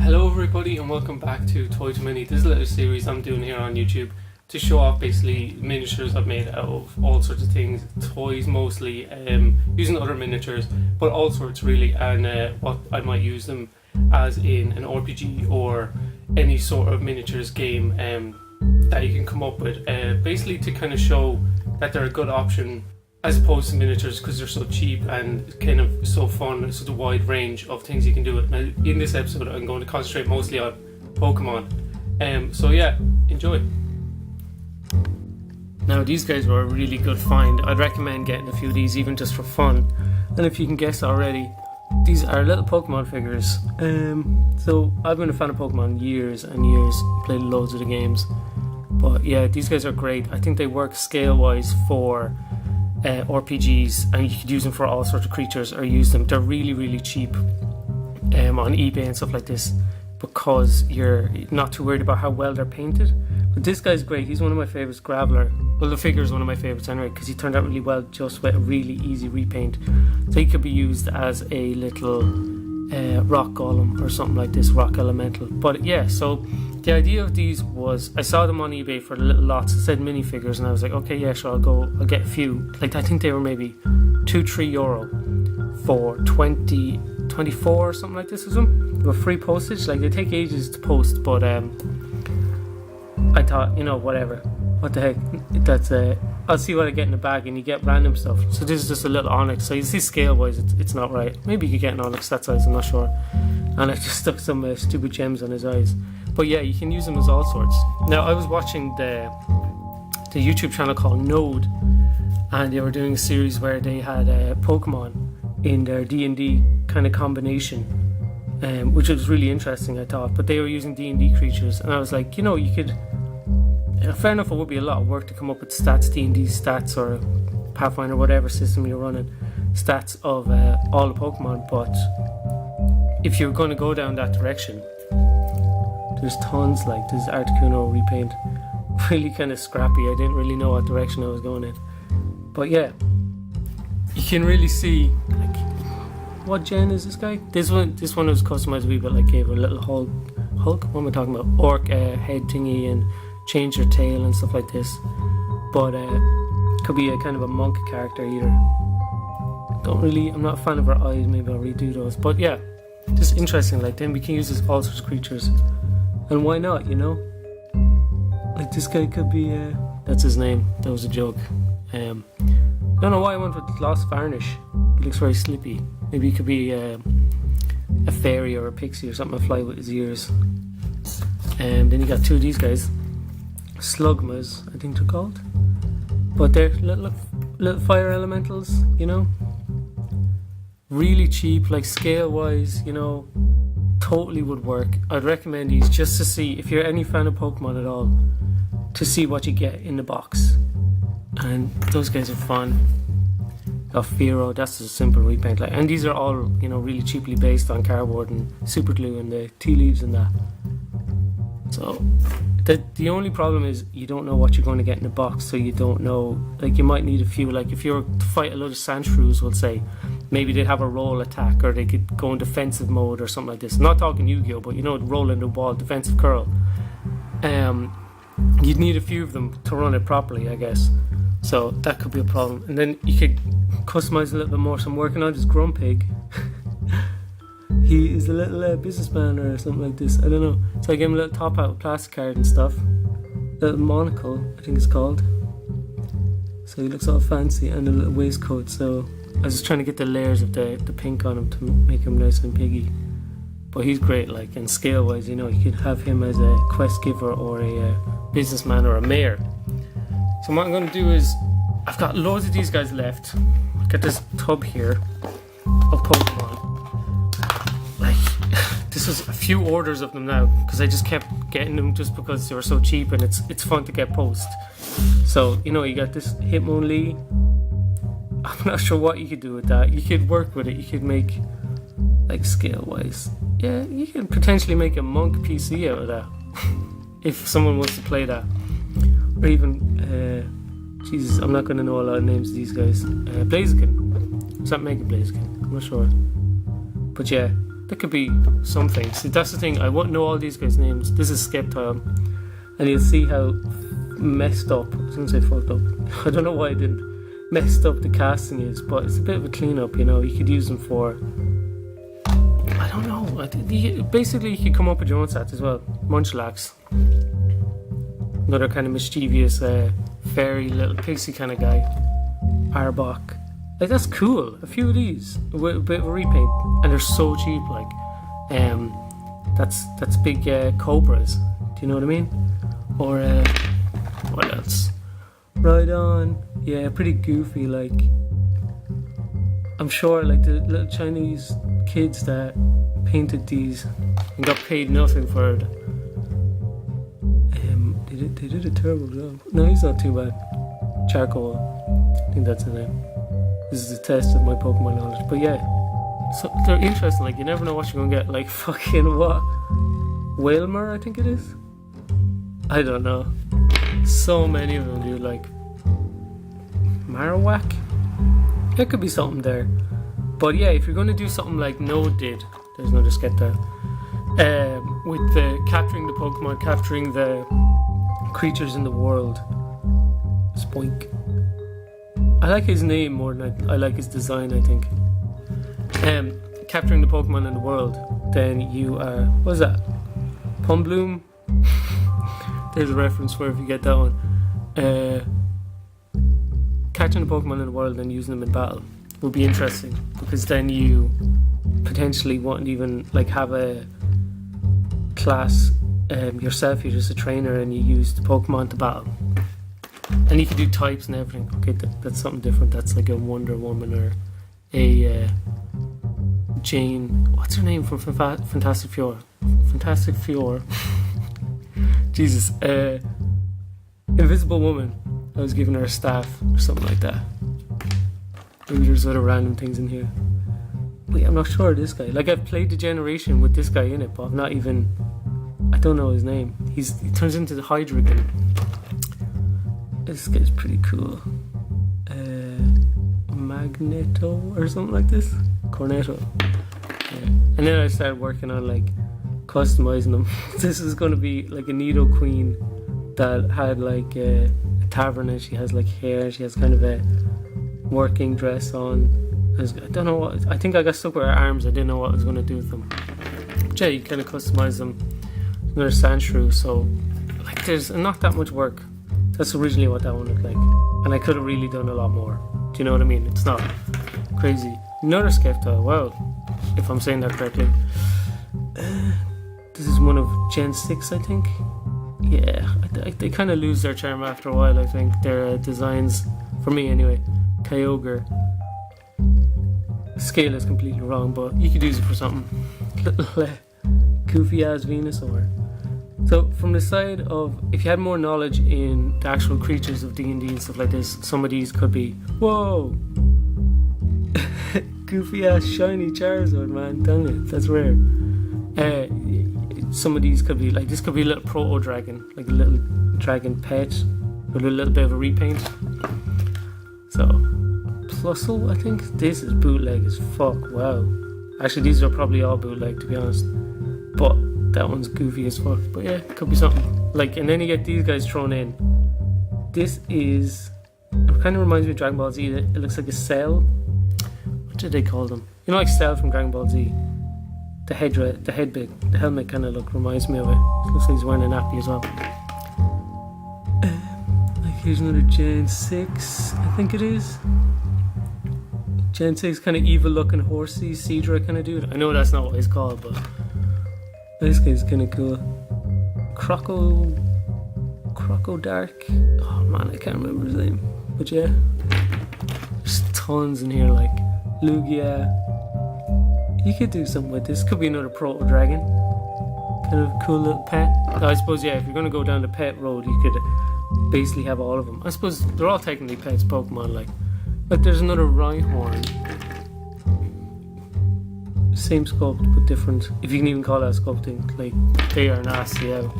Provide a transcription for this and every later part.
Hello everybody and welcome back to Toy to Mini. This is a little series I'm doing here on YouTube to show off basically miniatures I've made out of all sorts of things, toys mostly, using other miniatures, but all sorts really, and what I might use them as in an RPG or any sort of miniatures game that you can come up with, basically to kind of show that they're a good option as opposed to miniatures because they're so cheap and kind of so fun, such a wide range of things you can do it. Now in this episode I'm going to concentrate mostly on Pokemon, so yeah, enjoy. Now these guys were a really good find. I'd recommend getting a few of these even just for fun, and if you can guess already, these are little Pokemon figures. So I've been a fan of Pokemon years and years, played loads of the games, but yeah, these guys are great. I think they work scale wise for RPGs, and you could use them for all sorts of creatures or use them. They're really cheap on eBay and stuff like this because you're not too worried about how well they're painted. But this guy's great. He's one of my favorites, Graveler. Well, the figure is one of my favorites anyway because he turned out really well just with a really easy repaint. So he could be used as a little rock golem or something like this, rock elemental. But yeah, so the idea of these was I saw them on eBay for little lots. It said minifigures, and I was like, okay, yeah, sure, I'll get a few. Like, I think they were maybe €2-3 for 24 or something like this. Was them with free postage. Like, they take ages to post, but I thought, you know, whatever. What the heck? That's I'll see what I get in the bag, and you get random stuff. So this is just a little onyx. So you see, scale wise, it's not right. Maybe you could get an onyx that size. I'm not sure. And I just stuck some stupid gems on his eyes. But yeah, you can use them as all sorts. Now I was watching the YouTube channel called Node, and they were doing a series where they had Pokemon in their D&D kind of combination, which was really interesting, I thought. But they were using D&D creatures, and I was like, you know, you could. Fair enough, it would be a lot of work to come up with stats, D&D stats, or Pathfinder, whatever system you're running, stats of all the Pokemon. But if you're going to go down that direction, there's tons. Like this Articuno repaint, really kind of scrappy. I didn't really know what direction I was going in, but yeah, you can really see like what gen is this guy. This one was customized a wee bit. Like gave a little Hulk. What am I talking about? Orc head thingy and change your tail and stuff like this. But could be a kind of a monk character either. I'm not a fan of her eyes. Maybe I'll redo those. But yeah, just interesting. Like then we can use this all sorts of creatures. And why not, you know? Like this guy could be, that's his name, that was a joke. Don't know why I went with Lost Varnish. He looks very slippy. Maybe he could be a fairy or a pixie or something, fly with his ears. And then you got two of these guys. Slugmas, I think they're called. But they're little fire elementals, you know? Really cheap, like scale wise, you know? Totally would work. I'd recommend these just to see if you're any fan of Pokemon at all, to see what you get in the box. And those guys are fun. Got Firo, that's a simple repaint. Like, and these are all, you know, really cheaply based on cardboard and super glue and the tea leaves and that. So the only problem is you don't know what you're going to get in the box, so you don't know. Like you might need a few. Like if you're to fight a lot of Sandshrews, we'll say, maybe they'd have a roll attack, or they could go in defensive mode or something like this. I'm not talking Yu-Gi-Oh, but you know, roll in the wall, defensive curl. You'd need a few of them to run it properly, I guess. So that could be a problem. And then you could customize a little bit more. So I'm working on this Grumpig. He is a little businessman or something like this. I don't know. So I gave him a little top hat with plastic card and stuff. Little monocle, I think it's called. So he looks all fancy, and a little waistcoat. So I was just trying to get the layers of the pink on him to make him nice and piggy. But he's great, like, and scale wise, you know, you could have him as a quest giver or a businessman or a mayor. So what I'm going to do is, I've got loads of these guys left. I've got this tub here of Pokemon. Like, this was a few orders of them now, because I just kept getting them just because they were so cheap, and it's fun to get post. So, you know, you got this Hitmonlee. I'm not sure what you could do with that. You could work with it. You could make, like, scale wise. Yeah, you can potentially make a monk PC out of that. If someone wants to play that. Or even, Jesus, I'm not going to know a lot of names of these guys. Blaziken. Does that make a Blaziken? I'm not sure. But yeah, That could be something. See, that's the thing. I wouldn't know all these guys' names. This is Skeptile, and you'll see how messed up. I was gonna say fucked up. I don't know why I didn't. Messed up the casting is, but it's a bit of a cleanup. You know, you could use them for. I don't know. Basically, you could come up with your own stats as well. Munchlax, another kind of mischievous, fairy little pixie kind of guy. Arbok. Like, that's cool. A few of these with a bit of a repaint, and they're so cheap. Like, that's big cobras. Do you know what I mean? Or what else? Rhydon. Yeah, pretty goofy. Like, I'm sure like the little Chinese kids that painted these and got paid nothing for it. They did a terrible job. No, he's not too bad. Charcoal. I think that's the name. This is a test of my Pokemon knowledge. But yeah, so they're interesting. Like, you never know what you're gonna get. Like, fucking what? Whalmer, I think it is. I don't know. So many of them, dude. Like Marowak. There could be something there. But yeah, if you're gonna do something like Node did, there's no just get that. With the capturing the Pokemon, capturing the creatures in the world. Spoink. I like his name more than I like his design, I think. Capturing the Pokemon in the world, then you are... What is that? Pumbloom? There's a reference for if you get that one. Catching the Pokemon in the world and using them in battle will be interesting, because then you potentially won't even like have a class yourself. You're just a trainer and you use the Pokemon to battle. And you can do types and everything. Okay, that's something different. That's like a Wonder Woman or a Jane. What's her name from Fantastic Four? Fantastic Four. Jesus. Invisible Woman. I was giving her a staff or something like that. Maybe there's other random things in here. Wait, I'm not sure of this guy. Like, I've played the generation with this guy in it, but I've not even... I don't know his name. He turns into the Hydreigon. This guy's pretty cool. Magneto or something like this. Cornetto. Yeah. And then I started working on like customizing them. This is going to be like a Nidoqueen that had like a tavern, and she has like hair. She has kind of a working dress on. I don't know what. I think I got stuck with her arms. I didn't know what I was going to do with them. But yeah, you kind of customize them. Another Sandshrew. So like, there's not that much work. That's originally what that one looked like, and I could have really done a lot more. Do you know what I mean? It's not crazy. Another Skeptile. Wow, if I'm saying that correctly. This is one of Gen 6, I think. Yeah, they kind of lose their charm after a while, I think. Their designs, for me anyway. Kyogre. The scale is completely wrong, but you could use it for something. Little goofy ass Venusaur. So from the side of, if you had more knowledge in the actual creatures of D&D and stuff like this, some of these could be, whoa, goofy ass shiny Charizard, man, dang it, that's rare. Some of these could be like, this could be a little proto dragon, like a little dragon pet with a little bit of a repaint. So Plusle, I think. This is bootleg as fuck. Wow. Actually, these are probably all bootleg, to be honest, but that one's goofy as fuck. But yeah, it could be something. Like, and then you get these guys thrown in. This is... It kind of reminds me of Dragon Ball Z. It looks like a Cell. What did they call them? You know, like Cell from Dragon Ball Z. The head bit, the helmet kind of look reminds me of it. It looks like he's wearing a nappy as well. Like, here's another Gen 6, I think it is. Gen 6, kind of evil looking horsey, Seadra kind of dude. I know that's not what he's called, but... This guy's kind of cool. Croco Dark. Oh man, I can't remember his name. But yeah, there's tons in here. Like Lugia. You could do something with this. Could be another Proto Dragon. Kind of cool little pet. I suppose, yeah, if you're gonna go down the pet road, you could basically have all of them. I suppose they're all technically pets, Pokemon. Like, but there's another Rhyhorn. Same sculpt but different, if you can even call that sculpting. Like, they are nasty out.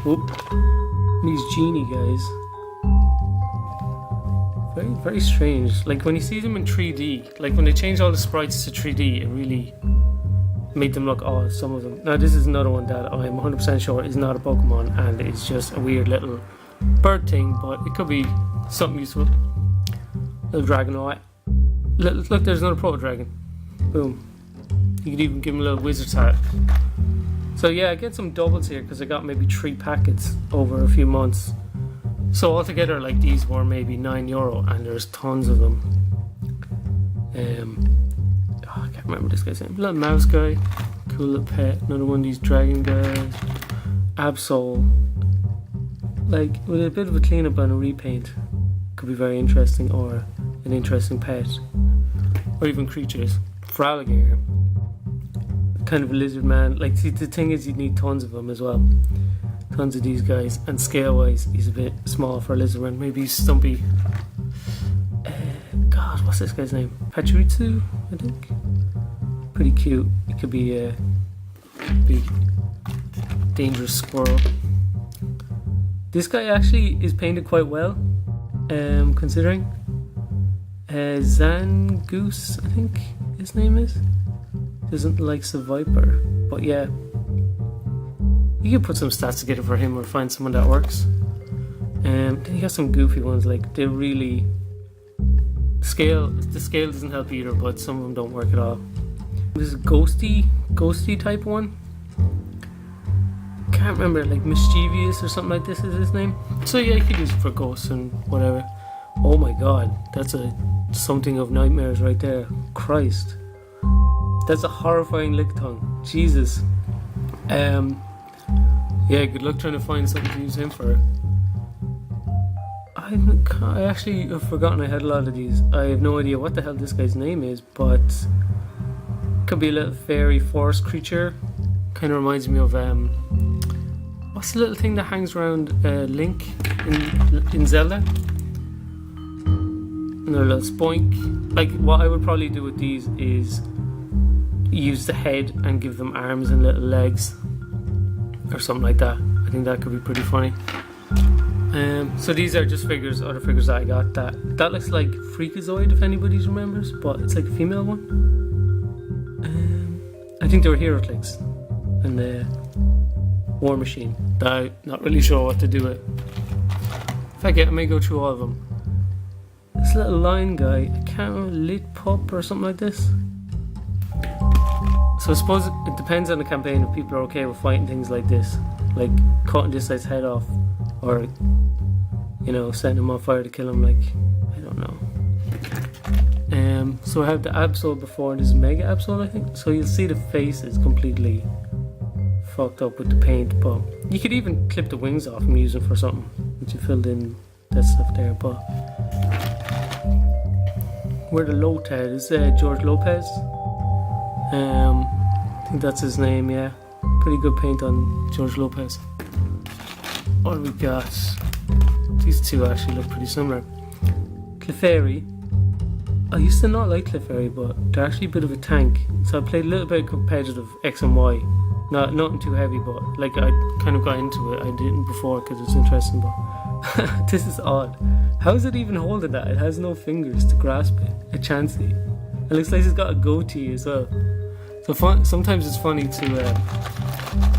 Whoop. These genie guys. Very, very strange. Like when you see them in 3D, like when they changed all the sprites to 3D, it really made them look odd, some of them. Now this is another one that I'm 100% sure is not a Pokemon and it's just a weird little bird thing, but it could be something useful. Little Dragonite. Look, there's another Proto Dragon. Boom. You could even give him a little Wizard's hat. So yeah, I get some doubles here because I got maybe 3 packets over a few months. So altogether, like, these were maybe €9 and there's tons of them. I can't remember this guy's name. Little mouse guy. Cool little pet. Another one of these dragon guys. Absol. Like, with a bit of a cleanup and a repaint. Could be very interesting, or an interesting pet. Or even creatures. Fraligator. Kind of a lizard man. Like, see, the thing is, you need tons of them as well. Tons of these guys. And scale-wise, he's a bit small for a lizard man. Maybe he's stumpy. God, what's this guy's name? Pachirisu, I think. Pretty cute. It could be a big, dangerous squirrel. This guy actually is painted quite well, considering. Zangoose, I think his name is. Doesn't like the Viper, but yeah. You could put some stats together for him or find someone that works. Then you got some goofy ones, like they really... The scale doesn't help either, but some of them don't work at all. This is ghosty type one. Can't remember, like Mischievous or something like this is his name. So yeah, you could use it for ghosts and whatever. Oh my god, that's something of nightmares right there. Christ. That's a horrifying lick tongue. Jesus. Yeah, good luck trying to find something to use him for. I actually have forgotten I had a lot of these. I have no idea what the hell this guy's name is, but could be a little fairy forest creature. Kind of reminds me of what's the little thing that hangs around Link in Zelda? Another little spoink. Like, what I would probably do with these is use the head and give them arms and little legs or something like that. I think that could be pretty funny. So these are just figures, other figures that I got. That looks like Freakazoid, if anybody remembers, but it's like a female one. I think they were HeroClix and the War Machine. That I'm not really sure what to do with. If I may go through all of them. This little lion guy, I can't remember, Lit Pup or something like this. So I suppose it depends on the campaign if people are okay with fighting things like this, like cutting this guy's head off, or you know, setting him on fire to kill him. Like, I don't know. So I have the Absol before, and this is Mega Absol, I think. So you'll see the face is completely fucked up with the paint, but you could even clip the wings off and use them for something, which you filled in that stuff there. But where the Lotad is, George Lopez. I think that's his name, yeah. Pretty good paint on George Lopez. What do we got? These two actually look pretty similar. Clefairy. I used to not like Clefairy, but they're actually a bit of a tank. So I played a little bit of competitive X and Y. Nothing too heavy, but like I kind of got into it. I didn't before because it's interesting, but this is odd. How is it even holding that? It has no fingers to grasp it. A Chansey. It looks like it's got a goatee as well. So sometimes it's funny to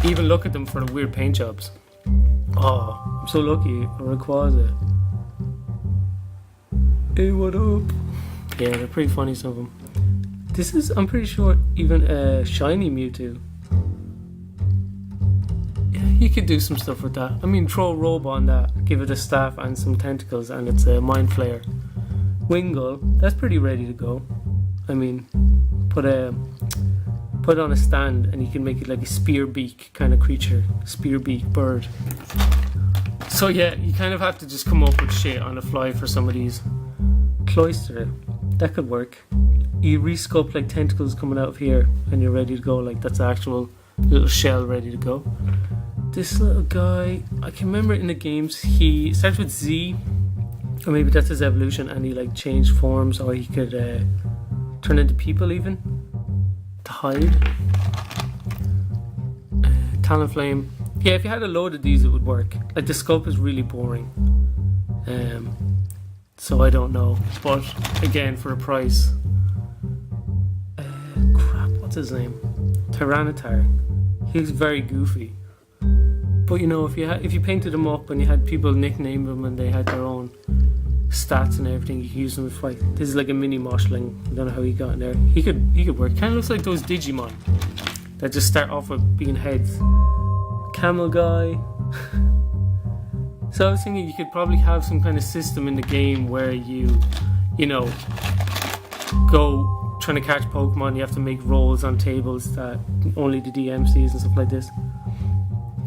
even look at them for the weird paint jobs. Oh, I'm so lucky. Or Rayquaza. Hey, what up? Yeah, they're pretty funny, some of them. This is, I'm pretty sure, even a shiny Mewtwo. Yeah, you could do some stuff with that. I mean, throw a robe on that, give it a staff and some tentacles, and it's a Mind Flayer. Wingull, that's pretty ready to go. I mean, put it on a stand and you can make it like a spear beak kind of creature. Spear beak bird. So yeah, you kind of have to just come up with shit on the fly for some of these. Cloyster, that could work. You resculpt like tentacles coming out of here and you're ready to go. Like, that's the actual little shell ready to go. This little guy, I can remember in the games, he starts with Z, or maybe that's his evolution, and he like changed forms, or he could turn into people even to hide. Talonflame. Yeah, if you had a load of these it would work. Like, the sculpt is really boring. so I don't know. But again, for a price, crap, what's his name? Tyranitar. He's very goofy. But you know, if you painted him up and you had people nickname him and they had their own stats and everything, you could use them to fight. This is like a mini Moshling. I don't know how he got in there. He could work. Kind of looks like those Digimon that just start off with being heads. Camel guy. So I was thinking you could probably have some kind of system in the game where you know, go trying to catch Pokemon. You have to make rolls on tables that only the DM sees and stuff like this,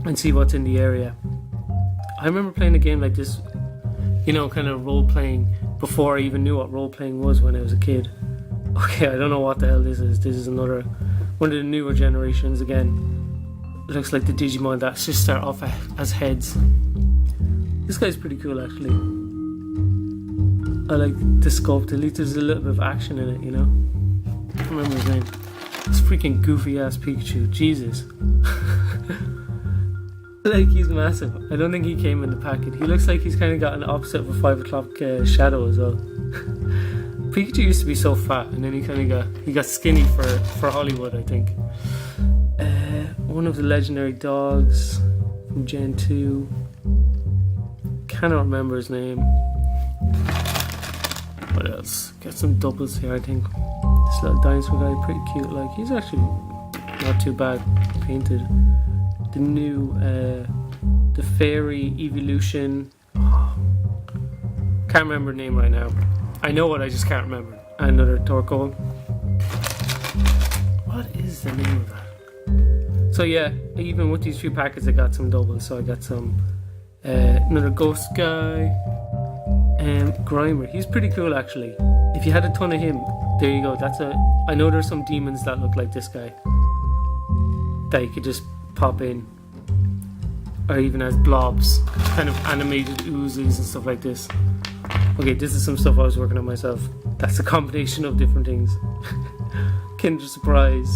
and see what's in the area. I remember playing a game like this, you know, kind of role playing before I even knew what role playing was when I was a kid. Okay, I don't know what the hell this is. This is another one of the newer generations again. It looks like the Digimon that just start off as heads. This guy's pretty cool actually. I like the sculpt. At least there's a little bit of action in it, you know. I can't remember his name. This freaking goofy ass Pikachu. Jesus. Like, he's massive. I don't think he came in the packet. He looks like he's kind of got an opposite of a 5 o'clock shadow as well. Pikachu used to be so fat, and then he got skinny for Hollywood, I think. One of the legendary dogs from Gen 2. Cannot remember his name. What else? Get some doubles here, I think. This little dinosaur guy, pretty cute. Like, he's actually not too bad painted. The new, the fairy evolution. Oh, can't remember the name right now. I know what, I just can't remember. Another Torkoal. What is the name of that? So yeah, even with these few packets I got some doubles. So I got some another ghost guy, and Grimer. He's pretty cool actually. If you had a ton of him, there you go. I know there's some demons that look like this guy that you could just pop in, or even as blobs, kind of animated oozes and stuff like this. Okay, this is some stuff I was working on myself. That's a combination of different things. Kinder Surprise,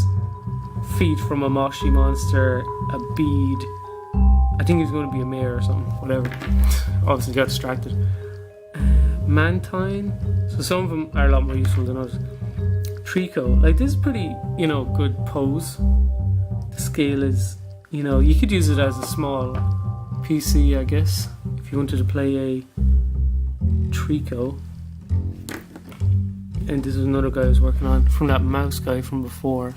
feet from a Moshi monster, a bead. I think he's going to be a mare or something, whatever. Obviously got distracted. Mantine. So some of them are a lot more useful than others. Trico. Like, this is pretty, you know, good pose. The scale is, you know, you could use it as a small PC, I guess, if you wanted to play a Trico. And this is another guy I was working on from that mouse guy from before,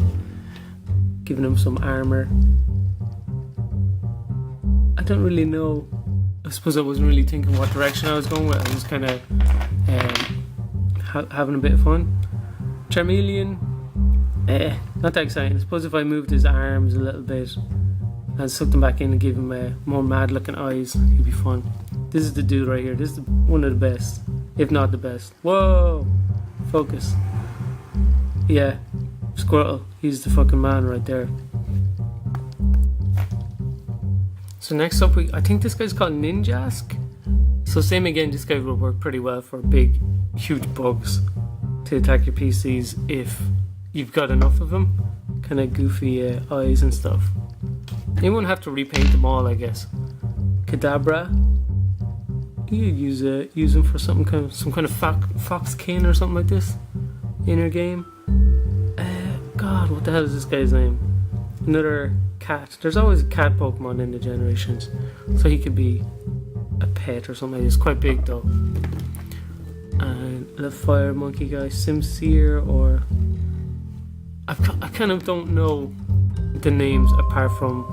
giving him some armor. I don't really know. I suppose I wasn't really thinking what direction I was going with. I was kind of having a bit of fun. Charmeleon, not that exciting. I suppose if I moved his arms a little bit and sucked him back in and gave him more mad looking eyes, he'd be fun. This is the dude right here. This is one of the best, if not the best. Whoa, focus. Yeah, Squirtle. He's the fucking man right there. So next up, I think this guy's called Ninjask. So same again, this guy will work pretty well for big, huge bugs to attack your PCs if you've got enough of them. Kind of goofy eyes and stuff. You won't have to repaint them all, I guess. Kadabra. You could use them for some kind of foxkin or something like this in your game. God, what the hell is this guy's name? Another cat. There's always a cat Pokemon in the generations, so he could be a pet or something. He's quite big though. And the fire monkey guy, Sincere, or I kind of don't know the names apart from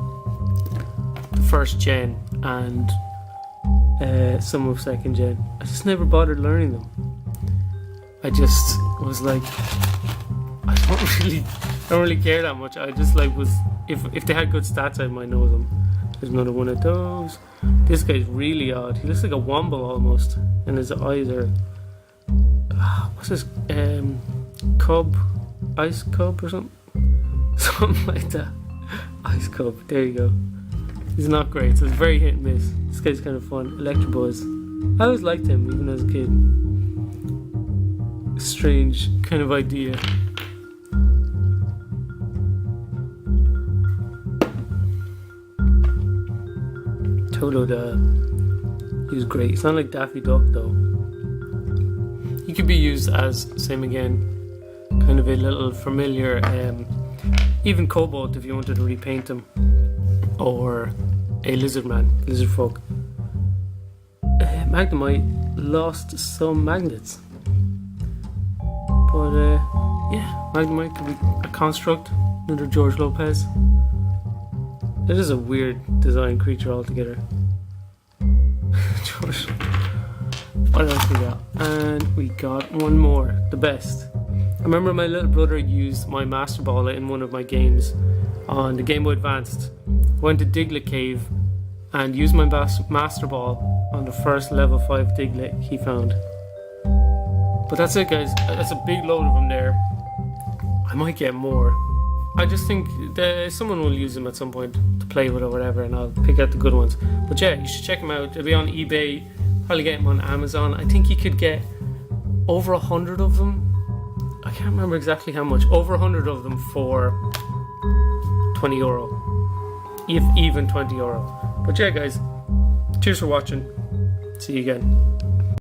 the first gen and some of second gen. I just never bothered learning them. I just was like, I don't really care that much. I just like if they had good stats, I might know them. There's another one of those. This guy's really odd. He looks like a Womble almost, and his eyes are what's this? Cub, ice cub or something, something like that. Ice cub. There you go. He's not great, so it's very hit and miss. This guy's kind of fun. Electabuzz. I always liked him, even as a kid. Strange kind of idea. Totodile. He was great. It's not like Daffy Duck though. He could be used as, same again, kind of a little familiar, even Cobalt if you wanted to repaint him, or a lizard folk. Magnemite lost some magnets, but yeah, Magnemite could be a construct, another George Lopez. It is a weird design creature altogether. George. What else we got? And we got one more, the best. I remember my little brother used my Master Ball in one of my games on the Game Boy Advanced. Went to Diglett Cave and used my Master Ball on the first level 5 Diglett he found. But that's it, guys. That's a big load of them there. I might get more. I just think that someone will use them at some point to play with or whatever, and I'll pick out the good ones. But yeah, you should check them out. They'll be on eBay. Probably get them on Amazon. I think you could get over 100 of them. I can't remember exactly how much. Over 100 of them for €20. If even €20. But yeah, guys, cheers for watching. See you again.